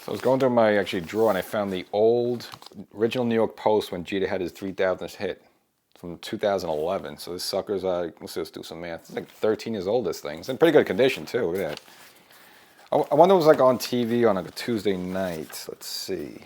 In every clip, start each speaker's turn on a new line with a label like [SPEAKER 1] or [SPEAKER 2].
[SPEAKER 1] So I was going through my actually drawer and I found the old original New York Post when Jeter had his 3,000th hit from 2011. So this sucker's, let's do some math. It's like 13 years old, this thing. It's in pretty good condition too, look at that. I wonder what it was like on TV on like a Tuesday night. Let's see.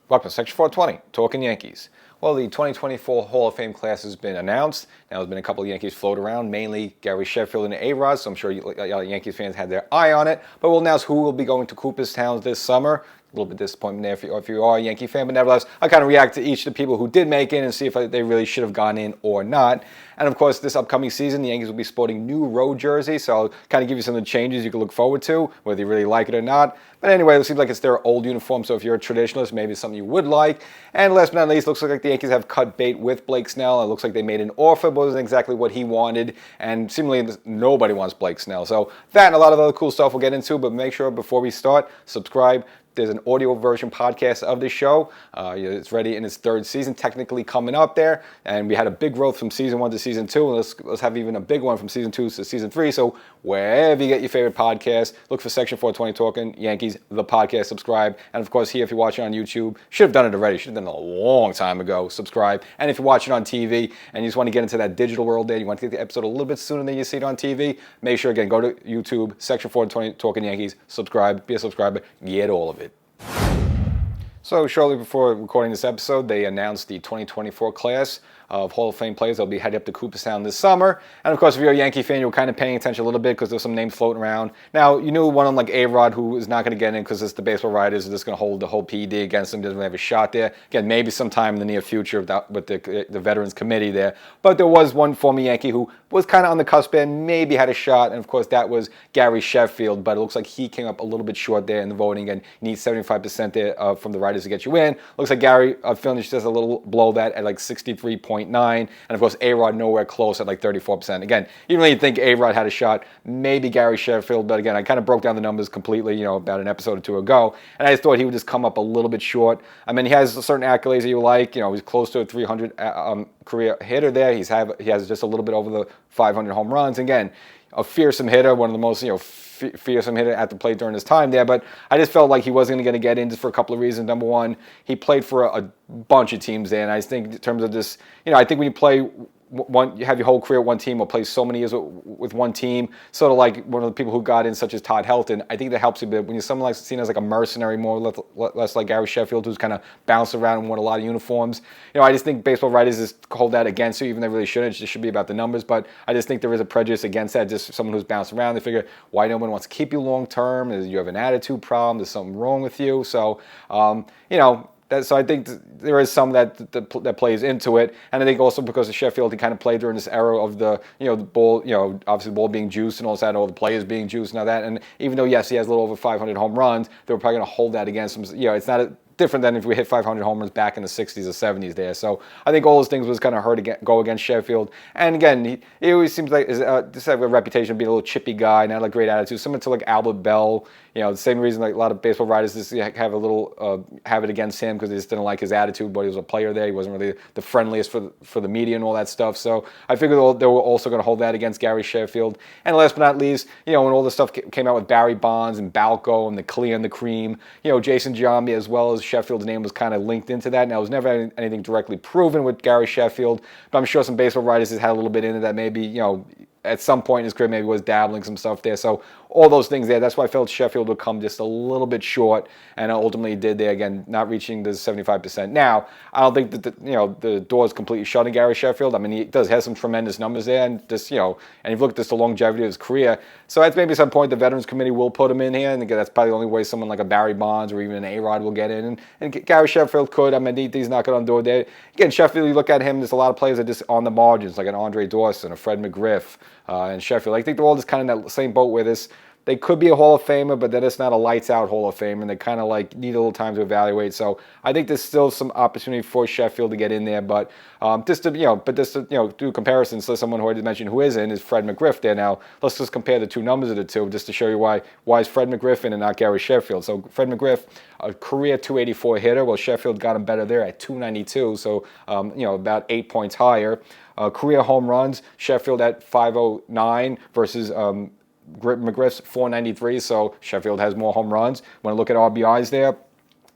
[SPEAKER 1] Welcome to Section 420, Talkin Yankees. Well, the 2024 Hall of Fame class has been announced. Now, there's been a couple of Yankees float around, mainly Gary Sheffield and A-Rod, so I'm sure Yankees fans had their eye on it. But we'll announce who will be going to Cooperstown this summer. A little bit disappointing there if you are a Yankee fan, but nevertheless, I kind of react to each of the people who did make it and see if they really should have gone in or not. And of course, this upcoming season, the Yankees will be sporting new road jerseys, so I'll kind of give you some of the changes you can look forward to, whether you really like it or not. But anyway, it seems like it's their old uniform, so if you're a traditionalist, maybe it's something you would like. And last but not least, looks like the Yankees have cut bait with Blake Snell. It looks like they made an offer, but it wasn't exactly what he wanted, and seemingly nobody wants Blake Snell. So that and a lot of other cool stuff we'll get into, but make sure before we start, subscribe. There's an audio version podcast of this show. It's ready in its third season, technically coming up there. And we had a big growth from season 1 to season 2. And let's have even a big one from season 2 to season 3. So wherever you get your favorite podcast, look for Section 420 Talkin Yankees, the podcast, subscribe. And of course, here, if you're watching on YouTube, should have done it already. Should have done it a long time ago. Subscribe. And if you're watching on TV and you just want to get into that digital world there, you want to get the episode a little bit sooner than you see it on TV, make sure, again, go to YouTube, Section 420 Talkin Yankees, subscribe, be a subscriber, get all of it. So shortly before recording this episode, they announced the 2024 class of Hall of Fame players that'll be headed up to Cooperstown this summer. And of course, if you're a Yankee fan, you're kind of paying attention a little bit because there's some names floating around. Now, you knew one of them like A-Rod, who is not going to get in because it's the baseball writers are just going to hold the whole PED against him. Doesn't really have a shot there. Again, maybe sometime in the near future with the Veterans Committee there. But there was one former Yankee who was kind of on the cusp and maybe had a shot. And of course, that was Gary Sheffield. But it looks like he came up a little bit short there in the voting. And you need 75% there from the writers to get you in. Looks like Gary finished just a little below that at like 63.9. And of course, A-Rod nowhere close at like 34%. Again, even though you think A-Rod had a shot, maybe Gary Sheffield, but again, I kind of broke down the numbers completely, about an episode or two ago, and I just thought he would just come up a little bit short. I mean, he has certain accolades that you like, he's close to a 300 career hitter there. He has just a little bit over the 500 home runs. Again, a fearsome hitter, one of the most, fearsome hitter at the plate during his time there, but I just felt like he wasn't going to get in just for a couple of reasons. Number one, he played for a bunch of teams there, and I think in terms of this, I think when you play you have your whole career at one team or play so many years with one team, sort of like one of the people who got in, such as Todd Helton. I think that helps you a bit when you're someone seen as like a mercenary, more or less like Gary Sheffield, who's kind of bounced around and won a lot of uniforms. I just think baseball writers just hold that against you, even though they really shouldn't. It just should be about the numbers, but I just think there is a prejudice against that. Just someone who's bounced around, they figure why no one wants to keep you long term. You have an attitude problem. There's something wrong with you. So, so I think there is some that plays into it, and I think also because of Sheffield, he kind of played during this era of the the ball, obviously the ball being juiced and all that, all the players being juiced and all that. And even though yes, he has a little over 500 home runs, they were probably going to hold that against him. It's not different than if we hit 500 home runs back in the 60s or 70s there. So I think all those things was kind of go against Sheffield. And again, he always seems like just have a reputation of being a little chippy guy, not a great attitude, similar to like Albert Bell. The same reason like a lot of baseball writers just have a little have it against him because they just didn't like his attitude, but he was a player there. He wasn't really the friendliest for the media and all that stuff. So I figured they were also going to hold that against Gary Sheffield. And last but not least, when all the stuff came out with Barry Bonds and Balco and the Clear and the Cream, Jason Giambi as well as Sheffield's name was kind of linked into that. Now, it was never anything directly proven with Gary Sheffield, but I'm sure some baseball writers has had a little bit into that maybe, at some point in his career maybe was dabbling some stuff there. So all those things there, that's why I felt Sheffield would come just a little bit short, and ultimately did there, again, not reaching the 75%. Now, I don't think that the door is completely shut on Gary Sheffield. I mean, he does have some tremendous numbers there, and just, and you've looked at the longevity of his career. So that's maybe some point the Veterans Committee will put him in here, and again, that's probably the only way someone like a Barry Bonds or even an A-Rod will get in. And Gary Sheffield could. I mean, he's knocking on the door there. Again, Sheffield, you look at him, there's a lot of players that are just on the margins, like an Andre Dawson, a Fred McGriff, and Sheffield. I think they're all just kind of in that same boat where this they could be a Hall of Famer, but then it's not a lights out Hall of Famer, and they kind of like need a little time to evaluate. So I think there's still some opportunity for Sheffield to get in there, but just to do comparisons to someone who I did mention who is in is Fred McGriff there. Now let's just compare the two numbers of the two just to show you why is Fred McGriff in and not Gary Sheffield. So Fred McGriff, a career 284 hitter, well Sheffield got him better there at 292, so about 8 points higher. Career home runs, Sheffield at 509 versus McGriff's 493, so Sheffield has more home runs. When I look at RBIs there,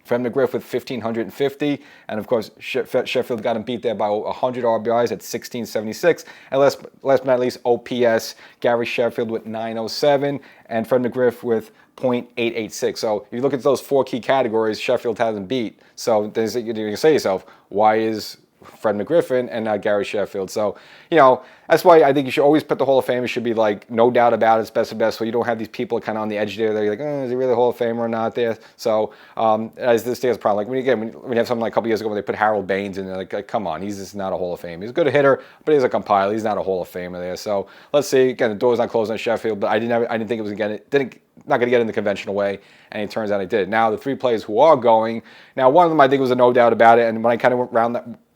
[SPEAKER 1] Fred McGriff with 1,550, and of course Sheffield got him beat there by 100 RBIs at 1,676. And last but not least, OPS, Gary Sheffield with 907, and Fred McGriff with .886. So if you look at those four key categories, Sheffield hasn't beat. So you can say to yourself, why is Fred McGriff and not Gary Sheffield? So, that's why I think you should always put the Hall of Fame. It should be like, no doubt about it, it's best of best. So you don't have these people kind of on the edge there. They're like, is he really a Hall of Famer or not there? So, as this stands, problem. Like when you have something like a couple years ago when they put Harold Baines in there, like, come on, he's just not a Hall of Fame. He's a good hitter, but he's a compiler. He's not a Hall of Famer there. So let's see. Again, the door's not closed on Sheffield, but I didn't think it was not going to get in the conventional way, and it turns out it did. Now the three players who are going, now one of them I think was a no doubt about it, and when I kind of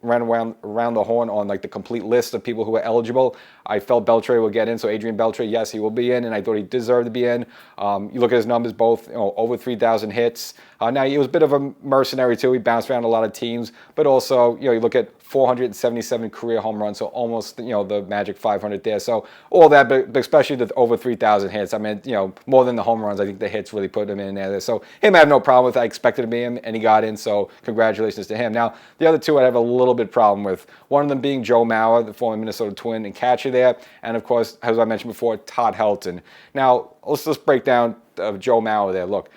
[SPEAKER 1] ran around the horn on like the complete list of people who were eligible, I felt Beltre would get in. So Adrian Beltre, yes, he will be in, and I thought he deserved to be in. You look at his numbers, both over 3,000 hits. Now he was a bit of a mercenary too. He bounced around a lot of teams, but also you look at 477 career home runs, so almost the magic 500 there. So all that, but especially the over 3,000 hits. I mean, more than the home runs. I think the hits really put him in there. So him, I have no problem with. I expected to be him, and he got in. So congratulations to him. Now the other two I have a little bit problem with. One of them being Joe Mauer, the former Minnesota Twin and catcher there, and of course, as I mentioned before, Todd Helton. Now let's break down Joe Mauer there. Look,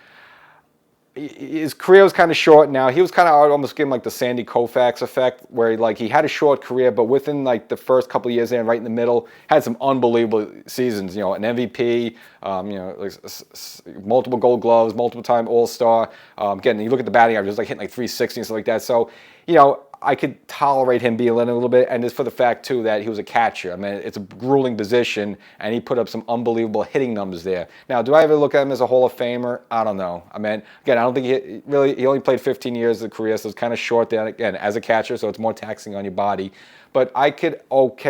[SPEAKER 1] his career was kind of short. Now he was kind of almost getting like the Sandy Koufax effect, where he had a short career, but within like the first couple of years there, right in the middle, had some unbelievable seasons. An MVP, multiple Gold Gloves, multiple time All-Star. Again, you look at the batting average, like hitting like 360 and stuff like that. So I could tolerate him being in a little bit, and just for the fact too that he was a catcher. I mean, it's a grueling position, and he put up some unbelievable hitting numbers there. Now, do I ever look at him as a Hall of Famer? I don't know. I mean, again, I don't think he only played 15 years of the career, so it's kind of short there. Again, as a catcher, so it's more taxing on your body. But I could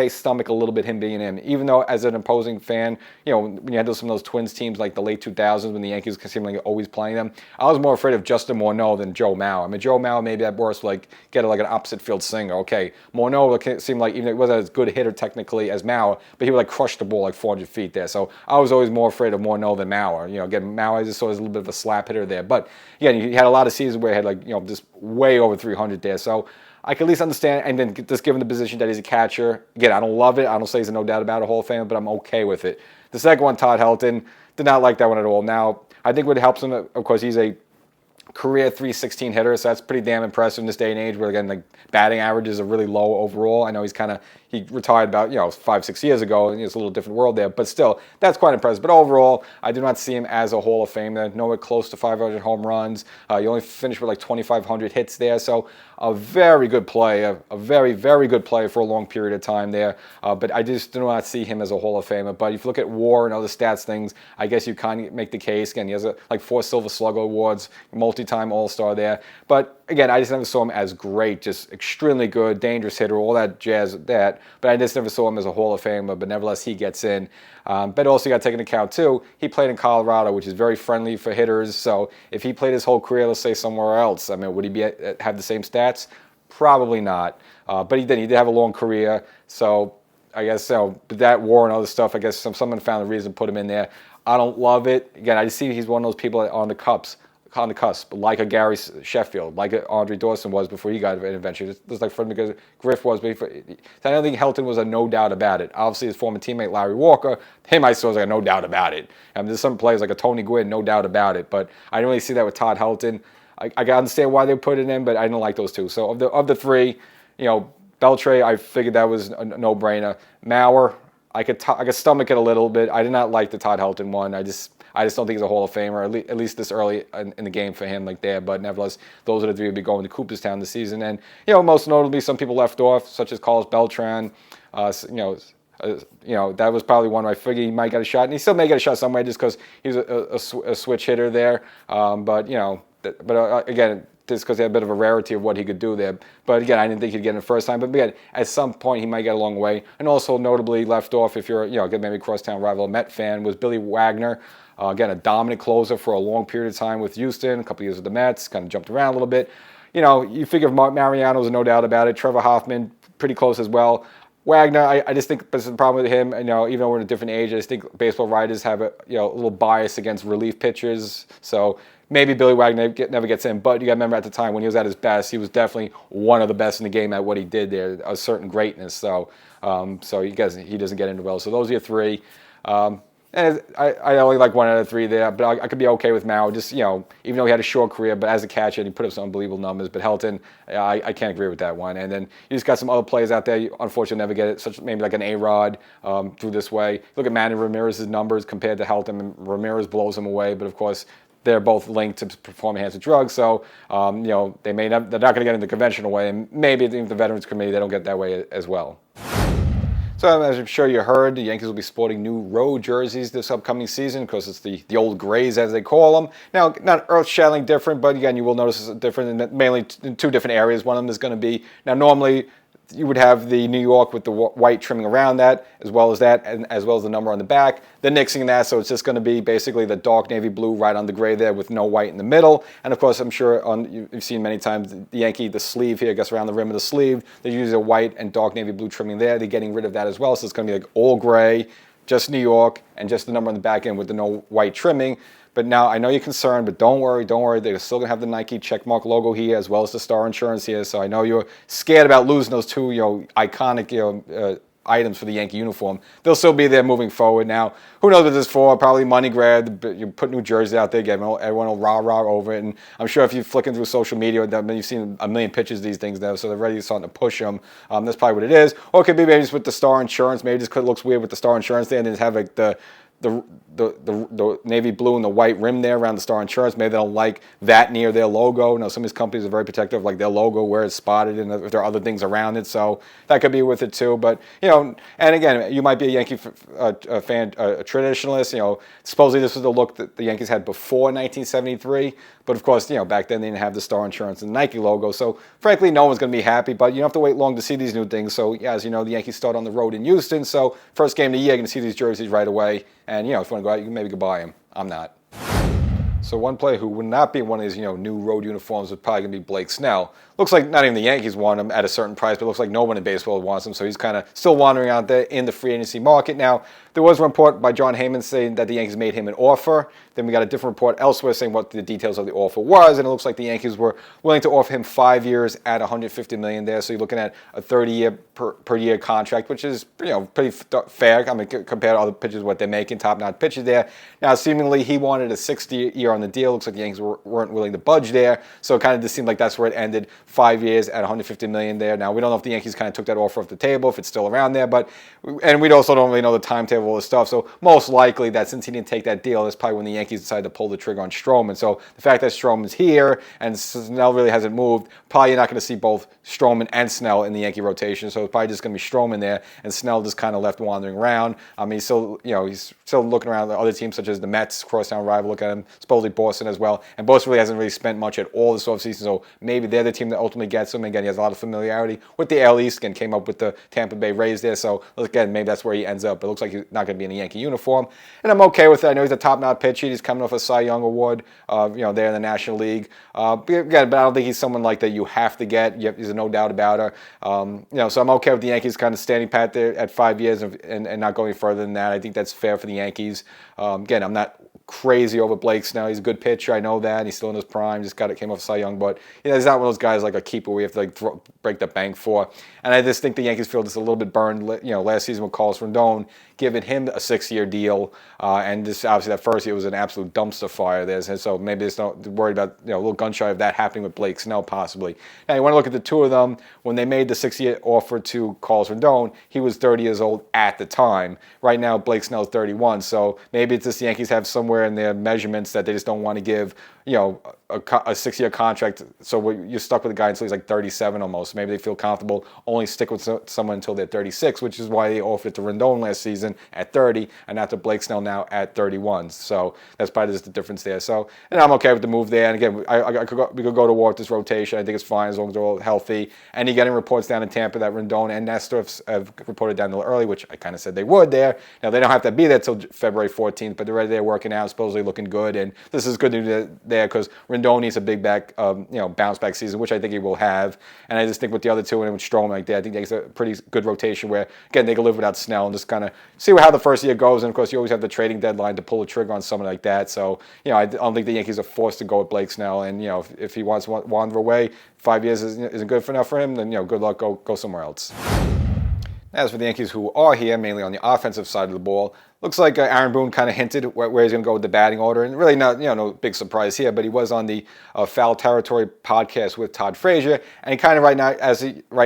[SPEAKER 1] stomach a little bit him being in, even though as an opposing fan, when you had some of those Twins teams like the late 2000s when the Yankees seemed like always playing them, I was more afraid of Justin Morneau than Joe Mauer. I mean, Joe Mauer maybe at worst get like an opposite field singer. Okay, Morneau seemed like even though he wasn't as good a hitter technically as Mauer, but he would crush the ball like 400 feet there. So I was always more afraid of Morneau than Mauer. Again, Mauer I just saw as a little bit of a slap hitter there, but again, he had a lot of seasons where he had just way over 300 there. So I can at least understand, and then just given the position that he's a catcher, again, I don't love it. I don't say he's no doubt about a Hall of Fame, but I'm okay with it. The second one, Todd Helton, did not like that one at all. Now, I think what helps him, of course, he's a career 316 hitter, so that's pretty damn impressive in this day and age where, again, batting averages are really low overall. I know he retired about 5-6 years ago, and it's a little different world there, but still, that's quite impressive. But overall, I do not see him as a Hall of Famer. Nowhere close to 500 home runs. He only finished with like 2,500 hits there, so a very good player, a very, very good player for a long period of time there. But I just do not see him as a Hall of Famer. But if you look at WAR and other stats things, I guess you kind of make the case. Again, he has like 4 Silver Slugger awards, multi-time All-Star there. But again, I just never saw him as great, just extremely good, dangerous hitter, all that jazz, but I just never saw him as a Hall of Famer, but nevertheless, he gets in. But also you got to take into account, too, he played in Colorado, which is very friendly for hitters, so if he played his whole career, let's say, somewhere else, I mean, would he have the same stats? Probably not, but he did have a long career, so I guess so. But that WAR and other stuff, I guess someone found a reason to put him in there. I don't love it. Again, I just see he's one of those people on the cusp, like a Gary Sheffield, like Andre Dawson was before he got an adventure, just like Fred McGriff was before. I don't think Helton was a no doubt about it. Obviously, his former teammate Larry Walker, him I saw was like a no doubt about it. I mean, there's some players like a Tony Gwynn, no doubt about it, but I didn't really see that with Todd Helton. I can understand why they put it in, but I didn't like those two. So of the three, Beltre, I figured that was a no-brainer. Mauer, I could stomach it a little bit. I did not like the Todd Helton one. I just don't think he's a Hall of Famer, at least this early in the game for him there. But nevertheless, those are the three who will be going to Cooperstown this season. And, most notably, some people left off, such as Carlos Beltran, that was probably one I figured he might get a shot, and he still may get a shot somewhere just because he's a switch hitter there. Again, just because he had a bit of a rarity of what he could do there. But again, I didn't think he'd get it the first time. But again, at some point he might get a long way. And also notably left off, if you're maybe crosstown rival Met fan, was Billy Wagner. Again, a dominant closer for a long period of time with Houston, a couple of years with the Mets, kind of jumped around a little bit. You figure Mark Mariano's no doubt about it. Trevor Hoffman, pretty close as well. Wagner, I just think this is the problem with him. Even though we're in a different age, I just think baseball writers have a little bias against relief pitchers. So maybe Billy Wagner never gets in. But you got to remember at the time when he was at his best, he was definitely one of the best in the game at what he did there, a certain greatness. So he doesn't get into well. So those are your three. And I only like one out of three there, but I could be okay with Mao. Just even though he had a short career, but as a catcher, he put up some unbelievable numbers. But Helton, I can't agree with that one. And then you just got some other players out there. You unfortunately never get it, such maybe like an A-Rod through this way. Look at Manny Ramirez's numbers compared to Helton. Ramirez blows him away, but of course they're both linked to performing-enhancing drugs. So they're not going to get in the conventional way, and maybe the Veterans Committee they don't get that way as well. So as I'm sure you heard, the Yankees will be sporting new road jerseys this upcoming season because it's the old grays, as they call them. Now, not earth-shattering different, but again, you will notice it's different mainly in two different areas. One of them is going to be, now normally you would have the New York with the white trimming around that, as well as the number on the back. They're nixing that, so it's just going to be basically the dark navy blue right on the gray there with no white in the middle. And of course, I'm sure you've seen many times the sleeve here, I guess around the rim of the sleeve, they use a white and dark navy blue trimming there. They're getting rid of that as well, so it's going to be like all gray, just New York, and just the number on the back end with the no white trimming. But now, I know you're concerned, but don't worry. They're still going to have the Nike checkmark logo here, as well as the Star Insurance here. So I know you're scared about losing those two, iconic, items for the Yankee uniform. They'll still be there moving forward. Now, who knows what this is for? Probably money grab. You put New Jersey out there, everyone will rah-rah over it. And I'm sure if you're flicking through social media, you've seen a million pictures of these things now, so they're ready starting to push them. That's probably what it is. Or it could be maybe just with the Star Insurance. Maybe just because it looks weird with the Star Insurance there, and then just have like the navy blue and the white rim there around the Star Insurance. Maybe they don't like that near their logo. Some of these companies are very protective of like their logo where it's spotted and if there are other things around it. So that could be with it too. But and again, you might be a Yankee fan, a traditionalist. Supposedly this was the look that the Yankees had before 1973. But of course, back then they didn't have the Star Insurance and the Nike logo. So frankly, no one's going to be happy. But you don't have to wait long to see these new things. So yeah, as you know, the Yankees start on the road in Houston. So first game of the year, you're going to see these jerseys right away. And if you want to go out, you can maybe go buy them. I'm not. So one player who would not be in one of these, new road uniforms would probably going to be Blake Snell. Looks like not even the Yankees want him at a certain price, but it looks like no one in baseball wants him. So he's kind of still wandering out there in the free agency market. Now, there was a report by John Heyman saying that the Yankees made him an offer. Then we got a different report elsewhere saying what the details of the offer was, and it looks like the Yankees were willing to offer him 5 years at $150 million there. So you're looking at a 30-year per year contract, which is pretty fair. I mean, compared to other pitchers, what they're making, top-notch pitchers there. Now, seemingly he wanted a 60-year on the deal. Looks like the Yankees weren't willing to budge there, so it kind of just seemed like that's where it ended. 5 years at $150 million there. Now, we don't know if the Yankees kind of took that offer off the table, if it's still around there, and we also don't really know the timetable of all this stuff. So most likely that since he didn't take that deal, that's probably when the Yankees decided to pull the trigger on Stroman. So the fact that Stroman's here and Snell really hasn't moved, probably you're not going to see both Stroman and Snell in the Yankee rotation. So it's probably just going to be Stroman there, and Snell just kind of left wandering around. I mean, he's still looking around at other teams such as the Mets, crosstown rival. Look at him, supposedly Boston as well. And Boston really hasn't really spent much at all this offseason. So maybe they're the team that ultimately gets him. Again, he has a lot of familiarity with the AL East and came up with the Tampa Bay Rays there. So again, maybe that's where he ends up. But it looks like he's not going to be in a Yankee uniform. And I'm okay with it. I know he's a top-notch pitcher. He's coming off a Cy Young award, there in the National League. But I don't think he's someone like that you have to get. There's no doubt about it. So I'm okay with the Yankees kind of standing pat there at 5 years and not going further than that. I think that's fair for the Yankees. Again, I'm not crazy over Blake Snell. He's a good pitcher. I know that. He's still in his prime. Came off Cy Young. But he's not one of those guys like a keeper we have to break the bank for. And I just think the Yankees feel just a little bit burned. Last season with Carlos Rendon, giving him a 6-year deal. And this obviously that first year was an absolute dumpster fire there. And so maybe it's not worried about a little gun shy of that happening with Blake Snell possibly. Now you want to look at the two of them. When they made the 6-year offer to Carlos Rendon, he was 30 years old at the time. Right now Blake Snell's 31. So maybe it's just the Yankees have somewhere in their measurements that they just don't want to give a 6-year contract, so you're stuck with a guy until he's like 37 almost. Maybe they feel comfortable only stick with someone until they're 36, which is why they offered to Rendon last season at 30 and not to Blake Snell now at 31. So that's probably just the difference there. So, and I'm okay with the move there. And again, we could go to war with this rotation. I think it's fine as long as they're all healthy. And you're getting reports down in Tampa that Rendon and Nestor have reported down a little early, which I kind of said they would there. Now, they don't have to be there till February 14th, but they're already there working out, supposedly looking good. And this is good news there because Rendon needs a big bounce back season, which I think he will have. And I just think with the other two and with Stroman like that, I think it's a pretty good rotation where, again, they can live without Snell and just kind of see how the first year goes. And of course, you always have the trading deadline to pull the trigger on someone like that. So, I don't think the Yankees are forced to go with Blake Snell. And, if he wants to wander away, 5 years isn't good enough for him, then, good luck, go somewhere else. As for the Yankees who are here, mainly on the offensive side of the ball, looks like Aaron Boone kind of hinted where he's going to go with the batting order, and really not, no big surprise here. But he was on the Foul Territory podcast with Todd Frazier, and he kind of right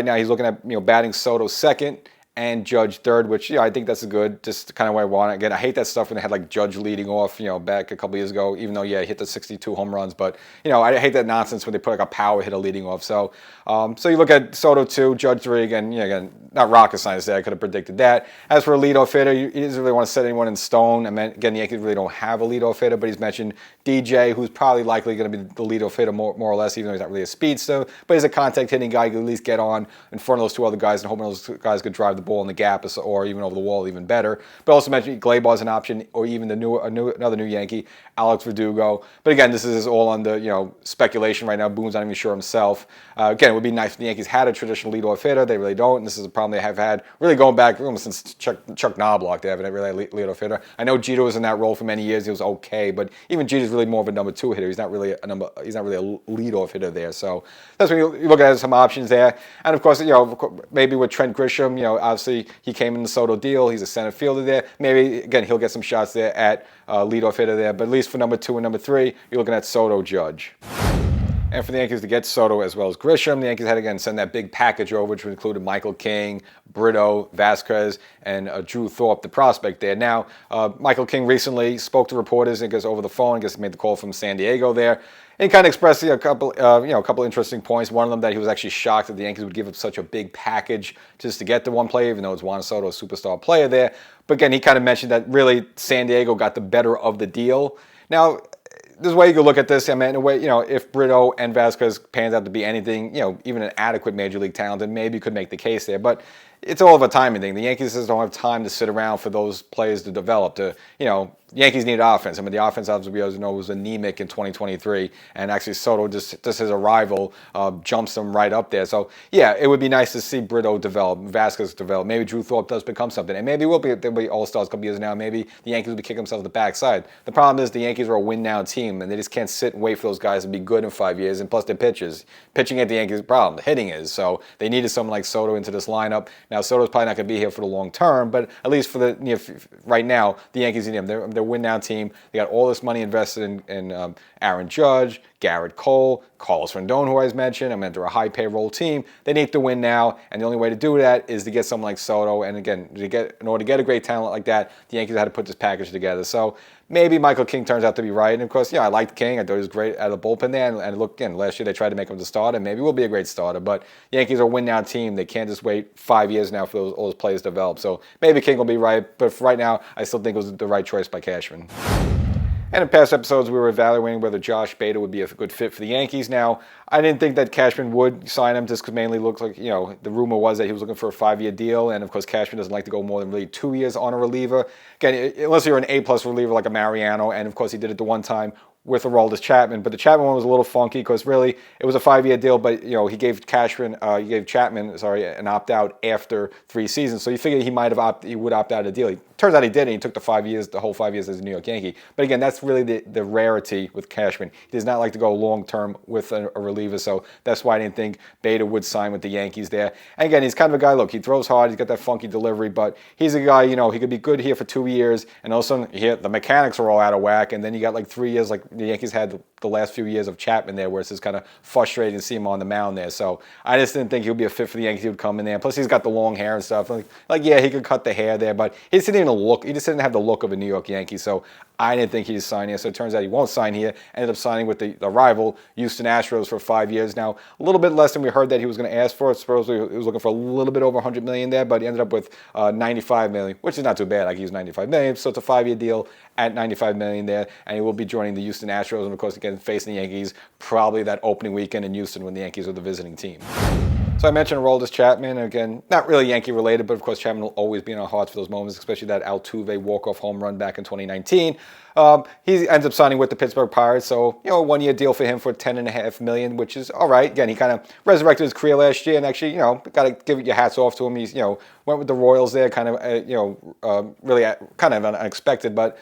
[SPEAKER 1] now he's looking at batting Soto second and Judge third, which I think that's good, just kind of what I want. Again, I hate that stuff when they had like Judge leading off, back a couple years ago. Even though he hit the 62 home runs, but I hate that nonsense when they put like a power hitter leading off. So, so you look at Soto 2, Judge 3, again, again, not rocket science there. I could have predicted that. As for a leadoff hitter, he doesn't really want to set anyone in stone. I mean, again, the Yankees really don't have a leadoff hitter, but he's mentioned DJ, who's probably likely going to be the leadoff hitter more or less, even though he's not really a speedster. But he's a contact hitting guy. He could at least get on in front of those two other guys and hoping those guys could drive the ball in the gap or even over the wall, even better. But also mentioned Gleyber's an option, or even another new Yankee, Alex Verdugo. But again, this is all on the speculation right now. Boone's not even sure himself. Again, it would be nice if the Yankees had a traditional leadoff hitter. They really don't, and this is a problem they have had really going back almost since Chuck Knobloch. They haven't really had a leadoff hitter. I know Jeter was in that role for many years. He was okay, but even Jeter's really more of a number 2 hitter. He's not really a leadoff hitter there. So that's when you look at some options there. And of course, maybe with Trent Grisham, obviously he came in the Soto deal. He's a center fielder there. Maybe again he'll get some shots there at leadoff hitter there. But at least for number 2 and number 3, you're looking at Soto, Judge. And for the Yankees to get Soto as well as Grisham, the Yankees had to again send that big package over, which included Michael King, Brito, Vasquez, and Drew Thorpe, the prospect there. Now, Michael King recently spoke to reporters, I guess over the phone, I guess he made the call from San Diego there. And he kind of expressed a couple interesting points. One of them that he was actually shocked that the Yankees would give up such a big package just to get the one player, even though it's Juan Soto, a superstar player there. But again, he kind of mentioned that really San Diego got the better of the deal. Now, there's a way you could look at this. I mean, in a way, if Brito and Vasquez pans out to be anything, even an adequate major league talent, then maybe you could make the case there. But it's all of a timing thing. The Yankees just don't have time to sit around for those players to develop. Yankees need offense. I mean, the offense, as we always know, was anemic in 2023, and actually Soto just his arrival jumps them right up there. So yeah, it would be nice to see Brito develop, Vasquez develop. Maybe Drew Thorpe does become something, and maybe there'll be all-stars a couple years now. Maybe the Yankees will be kicking themselves in the backside. The problem is the Yankees are a win-now team, and they just can't sit and wait for those guys to be good in 5 years. And plus, their pitchers, pitching at the Yankees' problem, the hitting is. So they needed someone like Soto into this lineup. Now Soto's probably not going to be here for the long term, but at least for the right now, the Yankees need him. They're a win-now team. They got all this money invested in Aaron Judge, Garrett Cole, Carlos Rendon, who I mentioned. I mean, they're a high payroll team. They need to win now, and the only way to do that is to get someone like Soto. And again, in order to get a great talent like that, the Yankees had to put this package together. So maybe Michael King turns out to be right. And of course, I liked King. I thought he was great at the bullpen there. And look, again, last year they tried to make him the starter. Maybe will be a great starter. But the Yankees are a win-now team. They can't just wait 5 years now for all those players to develop. So maybe King will be right. But for right now, I still think it was the right choice by Cashman. And in past episodes, we were evaluating whether Josh Beta would be a good fit for the Yankees. Now, I didn't think that Cashman would sign him just because mainly looks like, the rumor was that he was looking for a 5-year deal. And, of course, Cashman doesn't like to go more than really 2 years on a reliever. Again, unless you're an A-plus reliever like a Mariano. And, of course, he did it the one time with Aroldis Chapman, but the Chapman one was a little funky because really it was a 5-year deal, but he gave Chapman an opt-out after 3 seasons, so you figured he would opt out of the deal. Turns out he did, and he took the whole 5 years as a New York Yankee. But again, that's really the rarity with Cashman. He does not like to go long-term with a reliever, so that's why I didn't think Beta would sign with the Yankees there. And again, he's kind of a guy, look, he throws hard, he's got that funky delivery, but he's a guy, he could be good here for 2 years, and all of a sudden, the mechanics are all out of whack, and then you got like 3 years, like the Yankees had the last few years of Chapman there, where it's just kind of frustrating to see him on the mound there. So I just didn't think he would be a fit for the Yankees. He would come in there. Plus, he's got the long hair and stuff. Like yeah, he could cut the hair there, but he just didn't even look. He just didn't have the look of a New York Yankee. So I didn't think he'd sign here. So it turns out he won't sign here. Ended up signing with the rival Houston Astros for 5 years. Now a little bit less than we heard that he was going to ask for. Supposedly he was looking for a little bit over $100 million there, but he ended up with $95 million, which is not too bad. Like, he used $95 million, so it's a 5-year deal at $95 million there, and he will be joining the Houston Astros, and of course again facing the Yankees probably that opening weekend in Houston when the Yankees are the visiting team. So I mentioned Aroldis Chapman, again, not really Yankee related, but of course Chapman will always be in our hearts for those moments, especially that Altuve walk-off home run back in 2019. He ends up signing with the Pittsburgh Pirates, so, a 1-year deal for him for $10.5 million, which is all right. Again, he kind of resurrected his career last year, and actually, got to give your hats off to him. He's, went with the Royals there, kind of, really kind of unexpected, but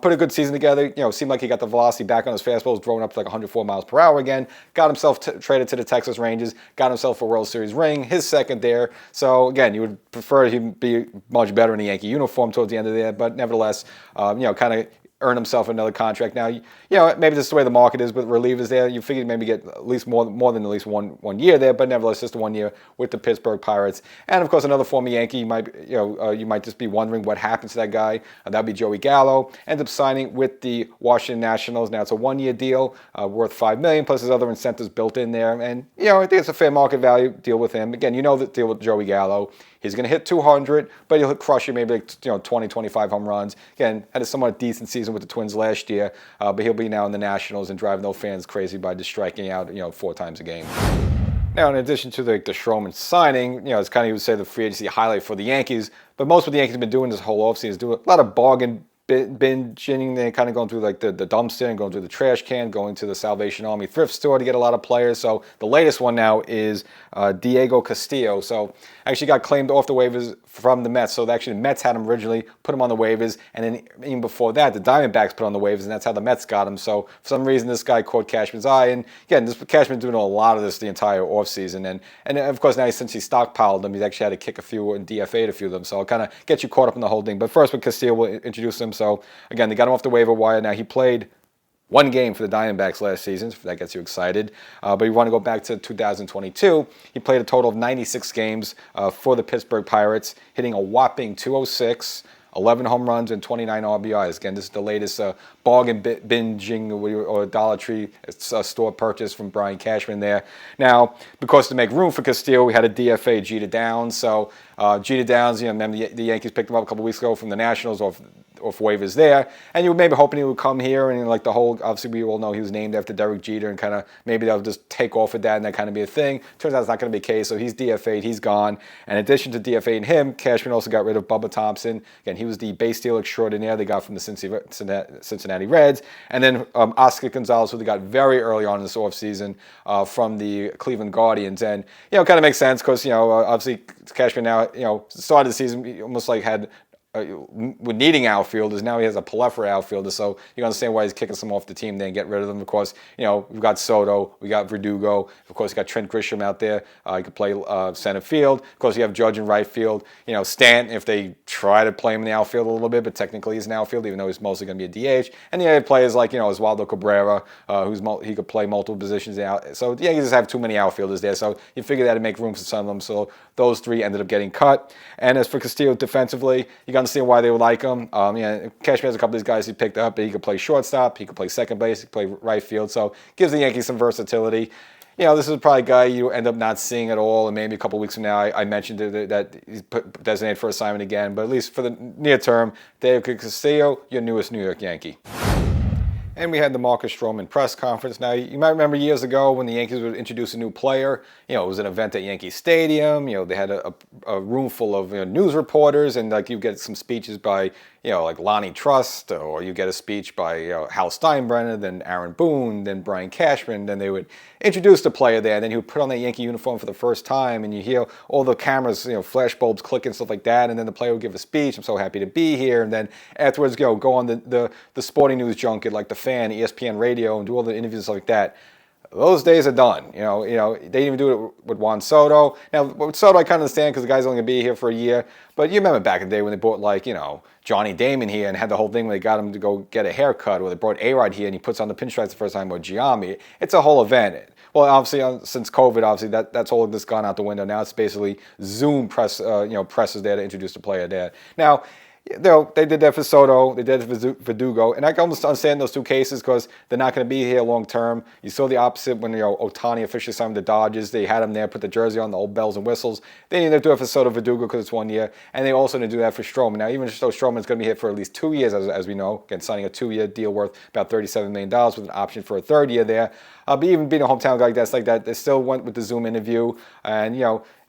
[SPEAKER 1] put a good season together. Seemed like he got the velocity back on his fastball, throwing up to like 104 miles per hour again. Got himself traded to the Texas Rangers, got himself a World Series ring, his second there. So again, you would prefer him be much better in the Yankee uniform towards the end of the year, but nevertheless, kind of earn himself another contract. Now, maybe this is the way the market is with relievers there. You figure maybe get at least more than at least one year there, but nevertheless, just 1 year with the Pittsburgh Pirates. And of course, another former Yankee, you might just be wondering what happened to that guy. That'd be Joey Gallo. Ends up signing with the Washington Nationals. Now it's a 1-year deal worth $5 million, plus there's other incentives built in there. And I think it's a fair market value deal with him. Again, the deal with Joey Gallo. He's going to hit 200, but he'll crush you maybe like, 20, 25 home runs. Again, had a somewhat decent season with the Twins last year, but he'll be now in the Nationals and driving those fans crazy by just striking out, 4 times a game. Now, in addition to the Stroman signing, it's kind of, you would say, the free agency highlight for the Yankees, but most of what the Yankees have been doing this whole offseason is doing a lot of bargain binging. They're kind of going through like the dumpster and going through the trash can, going to the Salvation Army thrift store to get a lot of players. So the latest one now is Diego Castillo. So actually got claimed off the waivers from the Mets. So actually the Mets had him originally, put him on the waivers, and then even before that, the Diamondbacks put on the waivers, and that's how the Mets got him. So for some reason, this guy caught Cashman's eye, and again, Cashman's doing a lot of this the entire offseason, and of course now since he stockpiled them, he's actually had to kick a few and DFA'd a few of them. So I'll kind of get you caught up in the whole thing. But first with Castillo, we'll introduce him. So again, they got him off the waiver wire. Now he played 1 game for the Diamondbacks last season, if that gets you excited. But you want to go back to 2022. He played a total of 96 games for the Pittsburgh Pirates, hitting a whopping 206, 11 home runs, and 29 RBIs. Again, this is the latest bargain binging or Dollar Tree store purchase from Brian Cashman there. Now, because to make room for Castillo, we had a DFA Jeter Downs. So Jeter Downs, remember the Yankees picked him up a couple weeks ago from the Nationals off waivers there, and you were maybe hoping he would come here and like the whole, obviously we all know he was named after Derek Jeter, and kind of maybe they'll just take off with that and that kind of be a thing. Turns out it's not going to be the case, so he's DFA'd, he's gone. And in addition to DFA'ing him, Cashman also got rid of Bubba Thompson. Again, he was the base steal extraordinaire they got from the Cincinnati Reds, and then Oscar Gonzalez, who they got very early on in this offseason from the Cleveland Guardians. And kind of makes sense because obviously Cashman now started the season, he almost like had with needing outfielders. Now he has a plethora of outfielders, so you understand why he's kicking some off the team there and get rid of them. Of course, we've got Soto, we got Verdugo, of course, you got Trent Grisham out there. He could play center field. Of course, you have Judge in right field. Stanton, if they try to play him in the outfield a little bit, but technically he's an outfield, even though he's mostly going to be a DH. And you have players like Oswaldo Cabrera, he could play multiple positions out. So the Yankees just have too many outfielders there. So you figure that to make room for some of them. So those 3 ended up getting cut. And as for Castillo defensively, you got to understand why they would like him. Cashman has a couple of these guys he picked up, but he could play shortstop, he could play second base, he could play right field, so gives the Yankees some versatility. This is probably a guy you end up not seeing at all, and maybe a couple of weeks from now, I mentioned that he's designated for assignment again, but at least for the near term, Diego Castillo, your newest New York Yankee. And we had the Marcus Stroman press conference. Now, you might remember years ago when the Yankees would introduce a new player. It was an event at Yankee Stadium. They had a room full of news reporters, and like you get some speeches by like Lonnie Trust, or you get a speech by Hal Steinbrenner, then Aaron Boone, then Brian Cashman. Then they would introduce the player there, and then he would put on that Yankee uniform for the first time, and you hear all the cameras, flash bulbs clicking, stuff like that, and then the player would give a speech. I'm so happy to be here, and then afterwards go on the sporting news junket like the Fan, ESPN Radio, and do all the interviews and stuff like that. Those days are done. They didn't even do it with Juan Soto. Now, with Soto, I kind of understand because the guy's only going to be here for a year. But you remember back in the day when they brought, Johnny Damon here and had the whole thing where they got him to go get a haircut, or they brought A-Rod here and he puts on the pinstripes the first time, or Giambi. It's a whole event. Well, obviously, since COVID, obviously, that's all just gone out the window. Now it's basically Zoom presses there to introduce the player there. Now, they did that for Soto, they did it for Verdugo, and I can almost understand those two cases because they're not going to be here long term. You saw the opposite when Ohtani officially signed with the Dodgers. They had him there, put the jersey on, the old bells and whistles. They didn't do it for Soto, Verdugo because it's 1 year, and they also didn't do that for Stroman. Now, even though Stroman's going to be here for at least 2 years, as we know, again, signing a 2-year deal worth about $37 million with an option for a third year there. But even being a hometown guy like that, they still went with the Zoom interview, and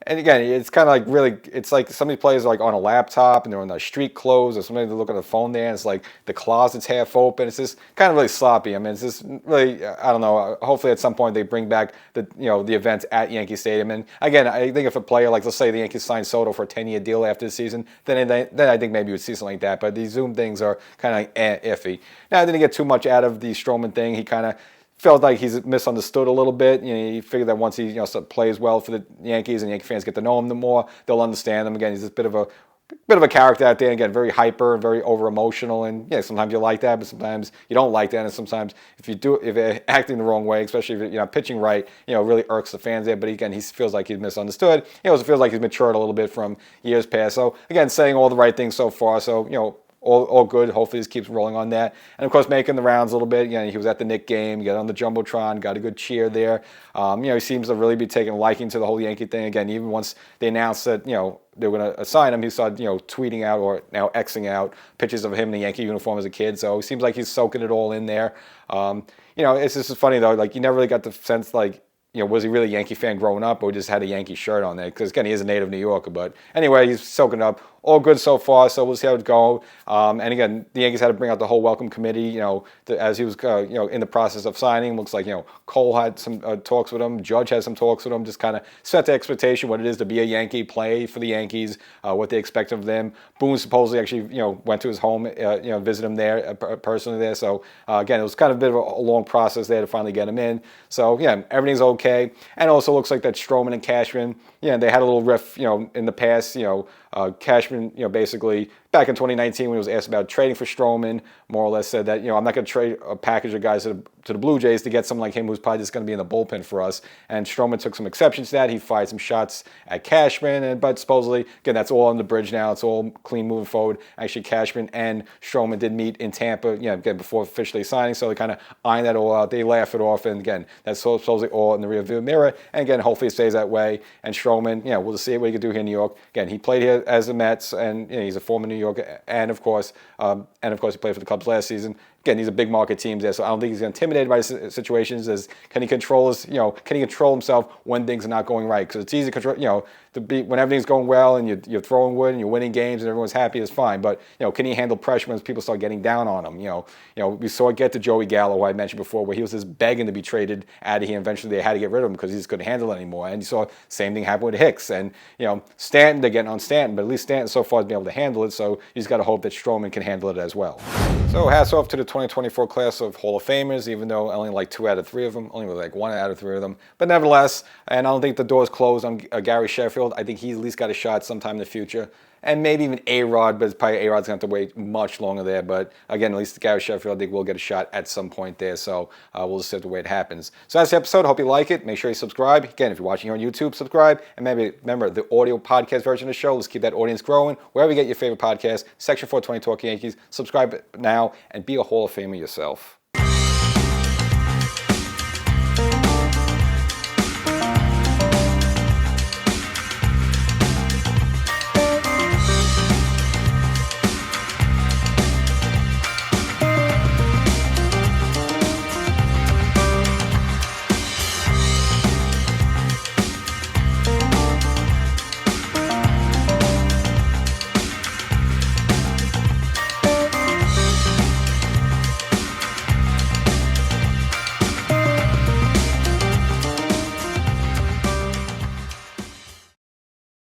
[SPEAKER 1] and again, it's kind of like really, it's like some of these players are like on a laptop and they're on their street clothes, or somebody look at the phone there and it's like the closet's half open. It's just kind of really sloppy. I mean, it's just really, I don't know. Hopefully at some point they bring back the events at Yankee Stadium. And again, I think if a player, like let's say the Yankees signed Soto for a 10-year deal after the season, then I think maybe you would see something like that. But these Zoom things are kind of iffy. Now, I didn't get too much out of the Stroman thing. He kind of felt like he's misunderstood a little bit. He figured that once he plays well for the Yankees and Yankee fans get to know him more, they'll understand him. Again, he's a bit of a character out there. Again, very hyper and very over emotional. And yeah, sometimes you like that, but sometimes you don't like that. And sometimes if you're acting the wrong way, especially if you're not pitching right, it really irks the fans there. But again, he feels like he's misunderstood. He also feels like he's matured a little bit from years past. So again, saying all the right things so far. So all good. Hopefully, this keeps rolling on that. And of course, making the rounds a little bit. He was at the Knick game. He got on the jumbotron. Got a good cheer there. He seems to really be taking a liking to the whole Yankee thing. Again, even once they announced that they were going to assign him, he started tweeting out or now Xing out pictures of him in the Yankee uniform as a kid. So it seems like he's soaking it all in there. It's just funny though. Like you never really got the sense like. Was he really a Yankee fan growing up, or just had a Yankee shirt on there? Because again, he is a native New Yorker. But anyway, he's soaking up. All good so far, so we'll see how it goes. And again, the Yankees had to bring out the whole welcome committee, as he was, in the process of signing. Looks like, Cole had some talks with him. Judge had some talks with him. Just kind of set the expectation, what it is to be a Yankee, play for the Yankees, what they expect of them. Boone supposedly actually, went to his home, visit him there personally there. So again, it was kind of a bit of a long process there to finally get him in. So yeah, everything's okay. And also looks like that Stroman and Cashman, they had a little riff, in the past, Cashman, basically back in 2019 when he was asked about trading for Stroman, more or less said that, I'm not going to trade a package of guys to the Blue Jays to get someone like him who's probably just going to be in the bullpen for us. And Stroman took some exceptions to that. He fired some shots at Cashman, but supposedly, again, that's all on the bridge now. It's all clean moving forward. Actually, Cashman and Stroman did meet in Tampa, again, before officially signing, so they kind of ironed that all out. They laugh it off, and again, that's supposedly all in the rearview mirror. And again, hopefully it stays that way. And Stroman, we'll see what he can do here in New York. Again, he played here as the Mets, and he's a former New Yorker, and of course, he played for the Cubs last season. Again, these are big market teams there, so I don't think he's intimidated by situations. Can he control himself when things are not going right? Because it's easy to control, when everything's going well and you're throwing wood and you're winning games and everyone's happy, it's fine. But can he handle pressure when people start getting down on him? We saw it get to Joey Gallo, who I mentioned before, where he was just begging to be traded out of here. Eventually, they had to get rid of him because he just couldn't handle it anymore. And you saw the same thing happen with Hicks and Stanton. They're getting on Stanton, but at least Stanton so far has been able to handle it. So you just got to hope that Stroman can handle it as well. So hats off to the 2024 class of Hall of Famers, even though only like 2 out of 3 of them, only like 1 out of 3 of them. But nevertheless, and I don't think the door's closed on Gary Sheffield. I think he at least got a shot sometime in the future. And maybe even A-Rod, but it's probably A-Rod's going to have to wait much longer there. But again, at least Gary Sheffield, I think, will get a shot at some point there. So we'll just have to wait it happens. So that's the episode. Hope you like it. Make sure you subscribe. Again, if you're watching here on YouTube, subscribe. And maybe remember the audio podcast version of the show. Let's keep that audience growing. Wherever you get your favorite podcast, Section 420 Talkin Yankees. Subscribe now and be a Hall of Famer yourself.